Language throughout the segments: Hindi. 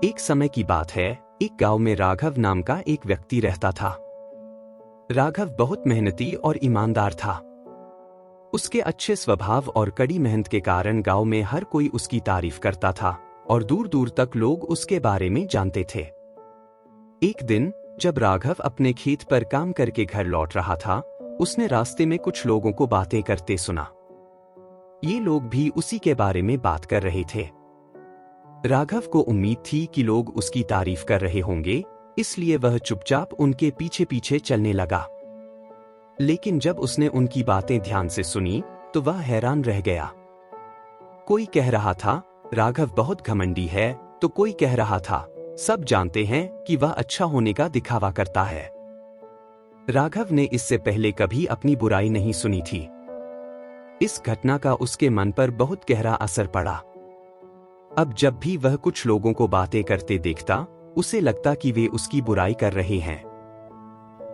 एक समय की बात है, एक गांव में राघव नाम का एक व्यक्ति रहता था। राघव बहुत मेहनती और ईमानदार था। उसके अच्छे स्वभाव और कड़ी मेहनत के कारण गांव में हर कोई उसकी तारीफ करता था और दूर दूर तक लोग उसके बारे में जानते थे। एक दिन जब राघव अपने खेत पर काम करके घर लौट रहा था, उसने रास्ते में कुछ लोगों को बातें करते सुना। ये लोग भी उसी के बारे में बात कर रहे थे। राघव को उम्मीद थी कि लोग उसकी तारीफ कर रहे होंगे, इसलिए वह चुपचाप उनके पीछे पीछे चलने लगा। लेकिन जब उसने उनकी बातें ध्यान से सुनी तो वह हैरान रह गया। कोई कह रहा था राघव बहुत घमंडी है, तो कोई कह रहा था सब जानते हैं कि वह अच्छा होने का दिखावा करता है। राघव ने इससे पहले कभी अपनी बुराई नहीं सुनी थी। इस घटना का उसके मन पर बहुत गहरा असर पड़ा। अब जब भी वह कुछ लोगों को बातें करते देखता, उसे लगता कि वे उसकी बुराई कर रहे हैं।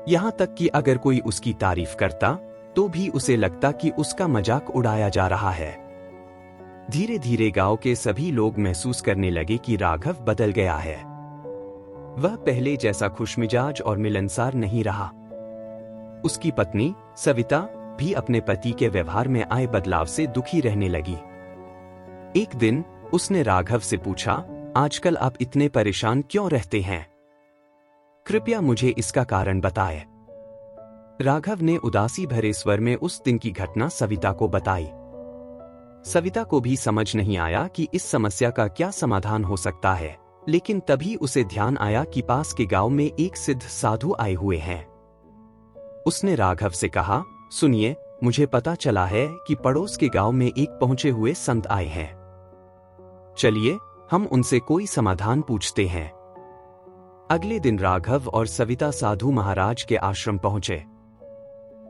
यहां तक कि अगर कोई उसकी तारीफ करता तो भी उसे लगता कि उसका मजाक उड़ाया जा रहा है। धीरे धीरे गांव के सभी लोग महसूस करने लगे कि राघव बदल गया है। वह पहले जैसा खुशमिजाज और मिलनसार नहीं रहा। उसकी पत्नी सविता भी अपने पति के व्यवहार में आए बदलाव से दुखी रहने लगी। एक दिन उसने राघव से पूछा, आजकल आप इतने परेशान क्यों रहते हैं? कृपया मुझे इसका कारण बताएं। राघव ने उदासी भरे स्वर में उस दिन की घटना सविता को बताई। सविता को भी समझ नहीं आया कि इस समस्या का क्या समाधान हो सकता है, लेकिन तभी उसे ध्यान आया कि पास के गांव में एक सिद्ध साधु आए हुए हैं। उसने राघव से कहा, सुनिए, मुझे पता चला है कि पड़ोस के गांव में एक पहुंचे हुए संत आए हैं। चलिए हम उनसे कोई समाधान पूछते हैं। अगले दिन राघव और सविता साधु महाराज के आश्रम पहुंचे।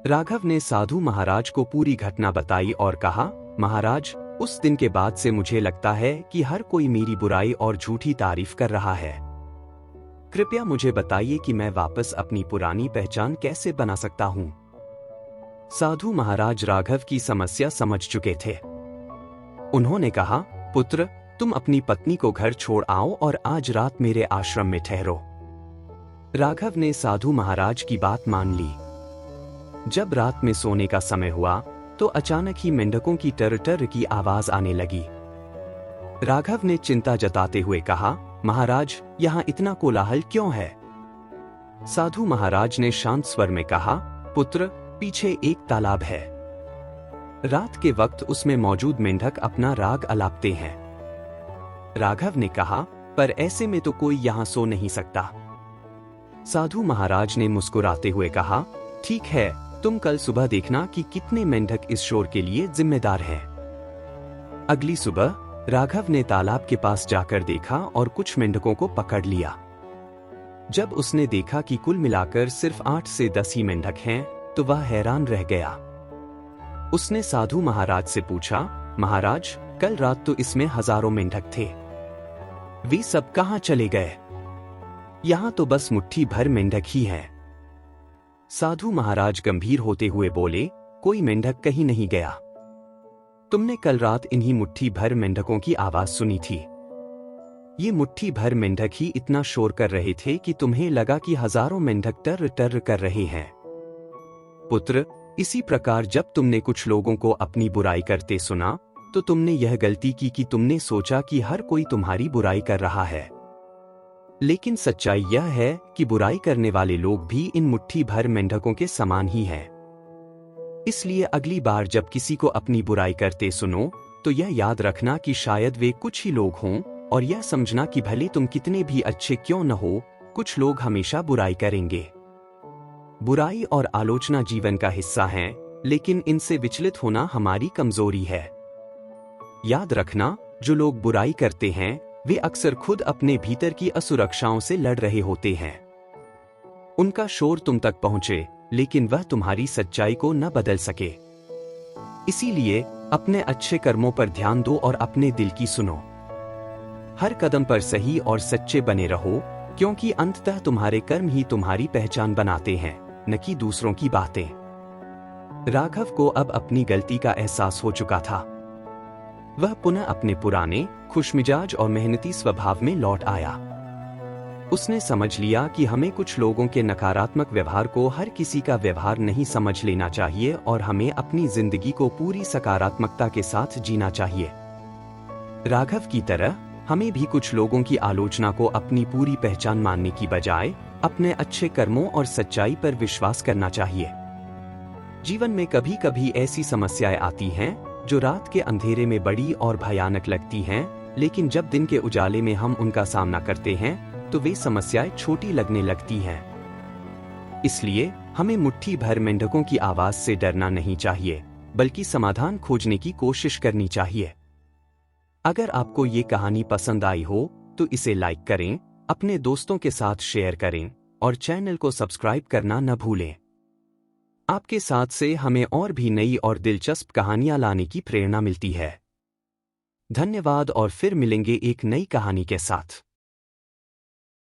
राघव ने साधु महाराज को पूरी घटना बताई और कहा, महाराज, उस दिन के बाद से मुझे लगता है कि हर कोई मेरी बुराई और झूठी तारीफ कर रहा है। कृपया मुझे बताइए कि मैं वापस अपनी पुरानी पहचान कैसे बना सकता हूं। साधु महाराज राघव की समस्या समझ चुके थे। उन्होंने कहा, पुत्र, तुम अपनी पत्नी को घर छोड़ आओ और आज रात मेरे आश्रम में ठहरो। राघव ने साधु महाराज की बात मान ली। जब रात में सोने का समय हुआ तो अचानक ही मेंढकों की टर टर की आवाज आने लगी। राघव ने चिंता जताते हुए कहा, महाराज, यहां इतना कोलाहल क्यों है? साधु महाराज ने शांत स्वर में कहा, पुत्र, पीछे एक तालाब है। रात के वक्त उसमें मौजूद मेंढक अपना राग अलापते हैं। राघव ने कहा, पर ऐसे में तो कोई यहां सो नहीं सकता। साधु महाराज ने मुस्कुराते हुए कहा, ठीक है, तुम कल सुबह देखना कि कितने मेंढक इस शोर के लिए जिम्मेदार हैं। अगली सुबह राघव ने तालाब के पास जाकर देखा और कुछ मेंढकों को पकड़ लिया। जब उसने देखा कि कुल मिलाकर सिर्फ 8 से 10 ही मेंढक हैं, तो वह हैरान रह गया। उसने साधु महाराज से पूछा, महाराज, कल रात तो इसमें हजारों मेंढक थे, वे सब कहां चले गए? यहां तो बस मुट्ठी भर मेंढक ही हैं। साधु महाराज गंभीर होते हुए बोले, कोई मेंढक कहीं नहीं गया। तुमने कल रात इन्हीं मुट्ठी भर मेंढकों की आवाज सुनी थी। ये मुट्ठी भर मेंढक ही इतना शोर कर रहे थे कि तुम्हें लगा कि हजारों मेंढक टर टर कर रहे हैं। पुत्र, इसी प्रकार जब तुमने कुछ लोगों को अपनी बुराई करते सुना तो तुमने यह गलती की कि तुमने सोचा कि हर कोई तुम्हारी बुराई कर रहा है। लेकिन सच्चाई यह है कि बुराई करने वाले लोग भी इन मुट्ठी भर मेंढकों के समान ही हैं। इसलिए अगली बार जब किसी को अपनी बुराई करते सुनो तो यह याद रखना कि शायद वे कुछ ही लोग हों, और यह समझना कि भले तुम कितने भी अच्छे क्यों न हो, कुछ लोग हमेशा बुराई करेंगे। बुराई और आलोचना जीवन का हिस्सा हैं, लेकिन इनसे विचलित होना हमारी कमजोरी है। याद रखना, जो लोग बुराई करते हैं वे अक्सर खुद अपने भीतर की असुरक्षाओं से लड़ रहे होते हैं। उनका शोर तुम तक पहुंचे, लेकिन वह तुम्हारी सच्चाई को न बदल सके। इसीलिए अपने अच्छे कर्मों पर ध्यान दो और अपने दिल की सुनो। हर कदम पर सही और सच्चे बने रहो, क्योंकि अंततः तुम्हारे कर्म ही तुम्हारी पहचान बनाते हैं, न कि दूसरों की बातें। राघव को अब अपनी गलती का एहसास हो चुका था। वह पुनः अपने पुराने खुशमिजाज और मेहनती स्वभाव में लौट आया। उसने समझ लिया कि हमें कुछ लोगों के नकारात्मक व्यवहार को हर किसी का व्यवहार नहीं समझ लेना चाहिए और हमें अपनी जिंदगी को पूरी सकारात्मकता के साथ जीना चाहिए। राघव की तरह हमें भी कुछ लोगों की आलोचना को अपनी पूरी पहचान मानने की बजाय अपने अच्छे कर्मों और सच्चाई पर विश्वास करना चाहिए। जीवन में कभी कभी ऐसी समस्याएं आती हैं जो रात के अंधेरे में बड़ी और भयानक लगती हैं, लेकिन जब दिन के उजाले में हम उनका सामना करते हैं तो वे समस्याएं छोटी लगने लगती हैं। इसलिए हमें मुट्ठी भर मेंढकों की आवाज से डरना नहीं चाहिए, बल्कि समाधान खोजने की कोशिश करनी चाहिए। अगर आपको ये कहानी पसंद आई हो तो इसे लाइक करें, अपने दोस्तों के साथ शेयर करें और चैनल को सब्सक्राइब करना न भूलें। आपके साथ से हमें और भी नई और दिलचस्प कहानियां लाने की प्रेरणा मिलती है। धन्यवाद और फिर मिलेंगे एक नई कहानी के साथ।